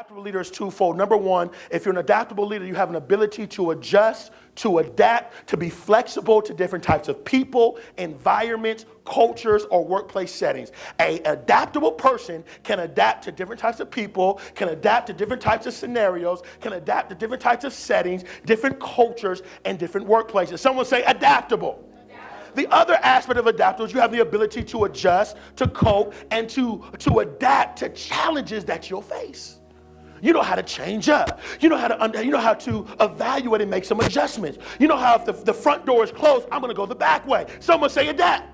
adaptable leader is twofold. Number one, if you're an adaptable leader, you have an ability to adjust, to adapt, to be flexible to different types of people, environments, cultures, or workplace settings. An adaptable person can adapt to different types of people, can adapt to different types of scenarios, can adapt to different types of settings, different cultures, and different workplaces. Someone say adaptable. The other aspect of adaptable is you have the ability to adjust, to cope, and to adapt to challenges that you'll face. You know how to change up. You know how to evaluate and make some adjustments. You know how if the front door is closed, I'm going to go the back way. Someone say adapt.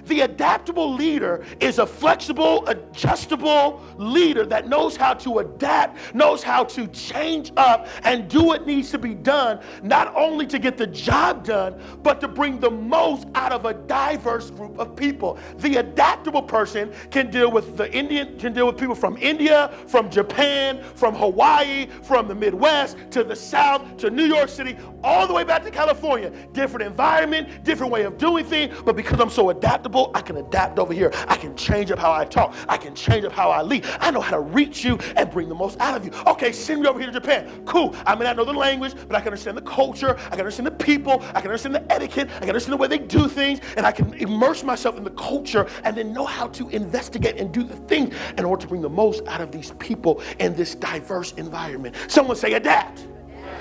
The adaptable leader is a flexible, adjustable leader that knows how to adapt, knows how to change up and do what needs to be done, not only to get the job done, but to bring the most out of a diverse group of people. The adaptable person can deal with people from India, from Japan, from Hawaii, from the Midwest to the South to New York City, all the way back to California. Different environment, different way of doing things, but because I'm so adaptable, I can adapt over here. I can change up how I talk. I can change up how I lead. I know how to reach you and bring the most out of you. Okay, send me over here to Japan. Cool. I may not know the language, but I can understand the culture. I can understand the people. I can understand the etiquette. I can understand the way they do things. And I can immerse myself in the culture and then know how to investigate and do the things in order to bring the most out of these people in this diverse environment. Someone say adapt.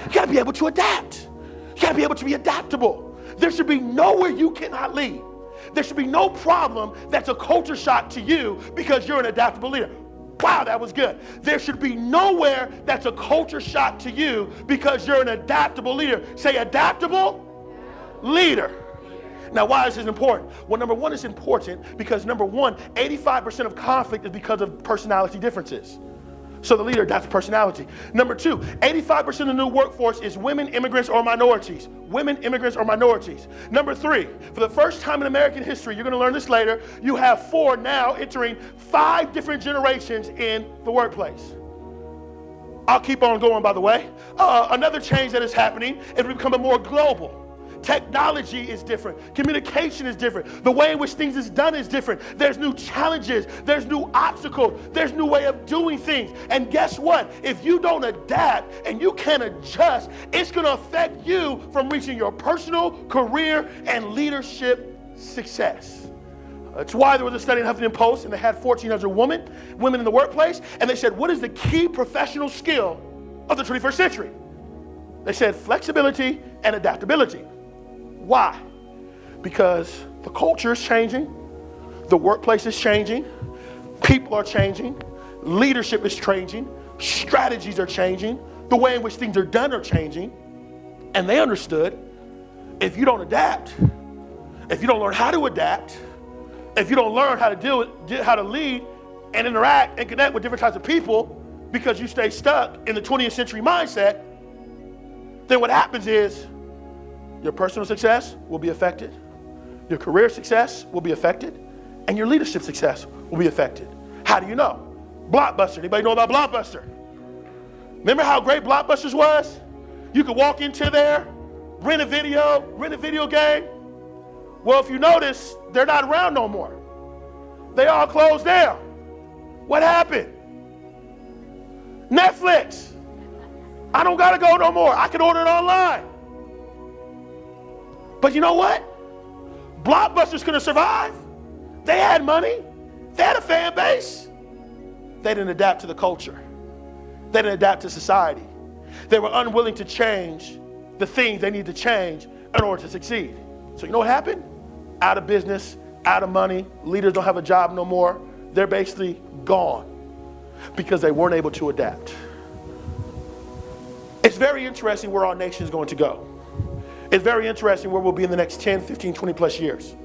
You got to be able to adapt. You got to be able to be adaptable. There should be nowhere you cannot lead. There should be no problem that's a culture shock to you because you're an adaptable leader. Wow, that was good. There should be nowhere that's a culture shock to you because you're an adaptable leader. Say adaptable leader. Now, why is this important? Well, number one, it's important because number one, 85% of conflict is because of personality differences. So the leader adapts personality. Number two, 85% of the new workforce is women, immigrants, or minorities. Women, immigrants, or minorities. Number three, for the first time in American history, you're going to learn this later, you have now entering 5 different generations in the workplace. I'll keep on going, by the way. Another change that is happening is becoming more global. Technology is different. Communication is different. The way in which things is done is different. There's new challenges. There's new obstacles. There's new way of doing things. And guess what? If you don't adapt and you can't adjust, it's going to affect you from reaching your personal, career, and leadership success. That's why there was a study in Huffington Post, and they had 1,400 women in the workplace, and they said, what is the key professional skill of the 21st century? They said flexibility and adaptability. Why? Because the culture is changing, the workplace is changing, people are changing, leadership is changing, strategies are changing, the way in which things are done are changing, and they understood if you don't adapt, if you don't learn how to adapt, if you don't learn how to lead and interact and connect with different types of people because you stay stuck in the 20th century mindset, then what happens is your personal success will be affected, your career success will be affected, and your leadership success will be affected. How do you know? Blockbuster. Anybody know about Blockbuster? Remember how great Blockbusters was? You could walk into there, rent a video game. Well, if you notice, they're not around no more. They all closed down. What happened? Netflix. I don't gotta go no more. I can order it online. But you know what? Blockbuster's gonna survive. They had money. They had a fan base. They didn't adapt to the culture. They didn't adapt to society. They were unwilling to change the things they need to change in order to succeed. So you know what happened? Out of business, out of money, leaders don't have a job no more. They're basically gone because they weren't able to adapt. It's very interesting where our nation is going to go. It's very interesting where we'll be in the next 10, 15, 20 plus years.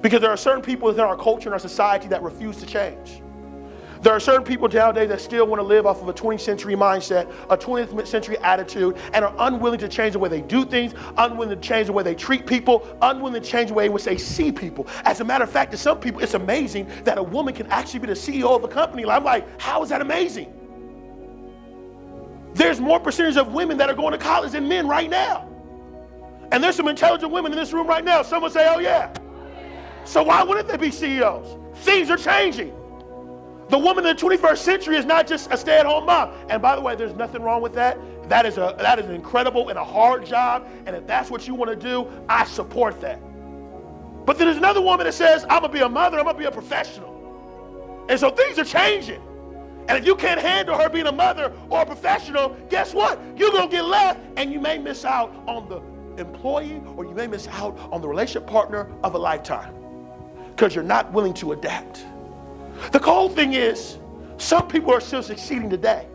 Because there are certain people within our culture and our society that refuse to change. There are certain people nowadays that still want to live off of a 20th century mindset, a 20th century attitude, and are unwilling to change the way they do things, unwilling to change the way they treat people, unwilling to change the way in which they see people. As a matter of fact, to some people, it's amazing that a woman can actually be the CEO of a company. I'm like, how is that amazing? There's more percentage of women that are going to college than men right now. And there's some intelligent women in this room right now. Someone say, oh yeah. So why wouldn't they be CEOs? Things are changing. The woman in the 21st century is not just a stay-at-home mom. And by the way, there's nothing wrong with that. That is an incredible and a hard job. And if that's what you want to do, I support that. But then there's another woman that says, I'm going to be a mother, I'm going to be a professional. And so things are changing. And if you can't handle her being a mother or a professional, guess what? You're going to get left, and you may miss out on the employee, or you may miss out on the relationship partner of a lifetime because you're not willing to adapt. The cold thing is, some people are still succeeding today.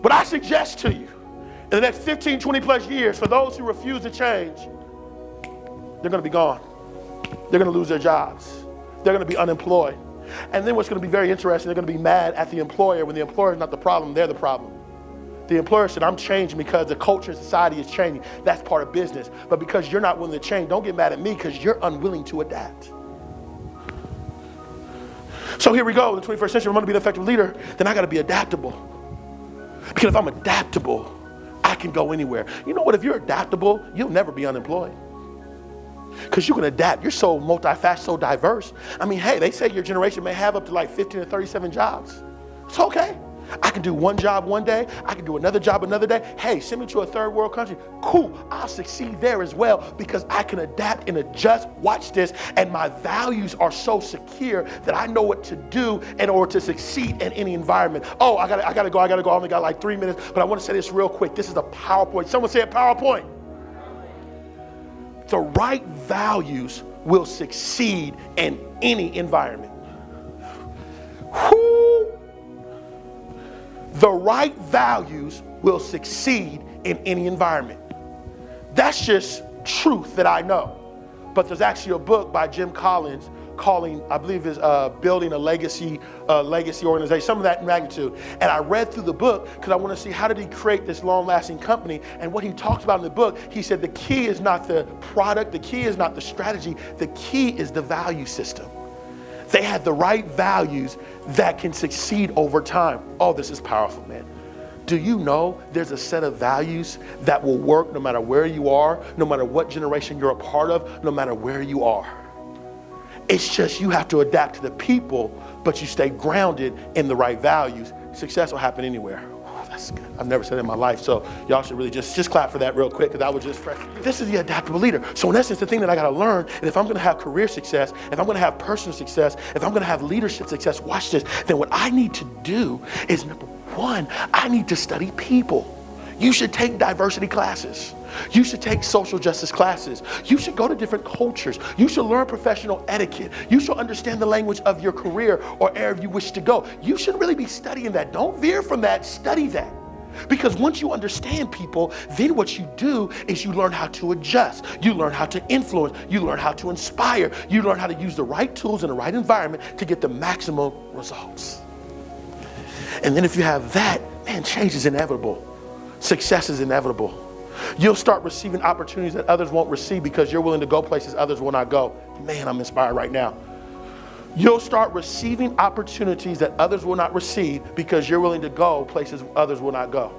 But I suggest to you, in the next 15, 20 plus years, for those who refuse to change, they're going to be gone. They're going to lose their jobs. They're going to be unemployed. And then what's going to be very interesting, they're going to be mad at the employer when the employer is not the problem, they're the problem. The employer said, I'm changing because the culture and society is changing. That's part of business. But because you're not willing to change, don't get mad at me because you're unwilling to adapt. So here we go, in the 21st century, if I'm going to be an effective leader, then I got to be adaptable. Because if I'm adaptable, I can go anywhere. You know what? If you're adaptable, you'll never be unemployed. Because you can adapt. You're so multifaceted, so diverse. I mean, hey, they say your generation may have up to like 15 to 37 jobs. It's okay. I can do one job one day. I can do another job another day. Hey, send me to a third world country. Cool. I'll succeed there as well because I can adapt and adjust. Watch this. And my values are so secure that I know what to do in order to succeed in any environment. Oh, I gotta go. I only got like 3 minutes, but I want to say this real quick. This is a PowerPoint. Someone say a PowerPoint. The right values will succeed in any environment. Whoo! The right values will succeed in any environment. That's just truth that I know. But there's actually a book by Jim Collins calling, I believe is Building a Legacy Organization, some of that magnitude. And I read through the book because I want to see how did he create this long-lasting company. And what he talks about in the book, he said the key is not the product, the key is not the strategy, the key is the value system. They had the right values that can succeed over time. Oh, this is powerful, man. Do you know there's a set of values that will work no matter where you are, no matter what generation you're a part of, no matter where you are? It's just you have to adapt to the people, but you stay grounded in the right values. Success will happen anywhere. Oh, that's good. I've never said it in my life, so y'all should really just clap for that real quick because I was just fresh. This is the adaptable leader. So in essence, the thing that I got to learn, and if I'm going to have career success, if I'm going to have personal success, if I'm going to have leadership success, watch this, then what I need to do is, number one, I need to study people. You should take diversity classes. You should take social justice classes. You should go to different cultures. You should learn professional etiquette. You should understand the language of your career or area you wish to go. You should really be studying that. Don't veer from that, study that. Because once you understand people, then what you do is you learn how to adjust. You learn how to influence. You learn how to inspire. You learn how to use the right tools in the right environment to get the maximum results. And then if you have that, man, change is inevitable. Success is inevitable. You'll start receiving opportunities that others won't receive because you're willing to go places others will not go. Man, I'm inspired right now. You'll start receiving opportunities that others will not receive because you're willing to go places others will not go.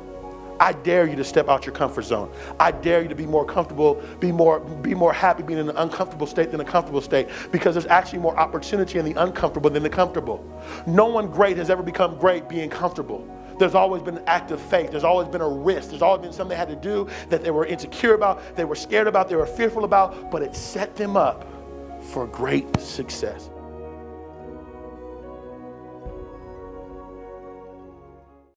I dare you to step out your comfort zone. I dare you to be more comfortable, be more happy being in an uncomfortable state than a comfortable state, because there's actually more opportunity in the uncomfortable than the comfortable. No one great has ever become great being comfortable. There's always been an act of faith. There's always been a risk. There's always been something they had to do that they were insecure about, they were scared about, they were fearful about, but it set them up for great success.